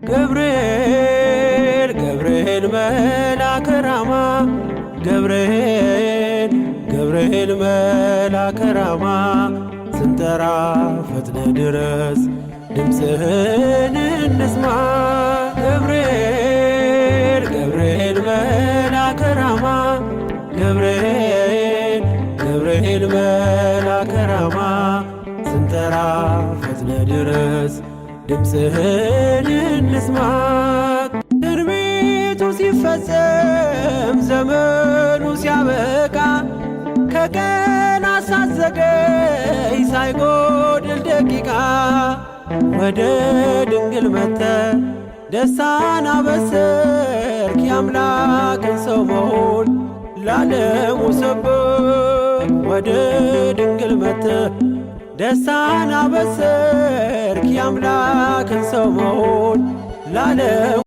ገብርኤል ገብርኤል መልአከ ራማ ገብርኤል መልአከ ራማ ስንጠራ ፈጥነ ድረስ ድምፅህን እንስማ። ገብርኤል መልአከ ራማ ገብርኤል መልአከ ራማ ስንጠራ ፈጥነ ድረስ ድምፅህን እንስማ። ትንቢቱ ሲፈጸም ዘመኑ ሲያበቃ ከቀናት ሳትዘገይ ሳይጎድል ደቂቃ ወደ ድንግል መጥተ ደስታን አበሰርክ። የአምላክን ሰው መሆን ለዓለሙ ሰበክ። ወደ ድንግል መጥተ ደስታን አበሰርክ። የአምላክን ሰው መሆን ለዓለሙ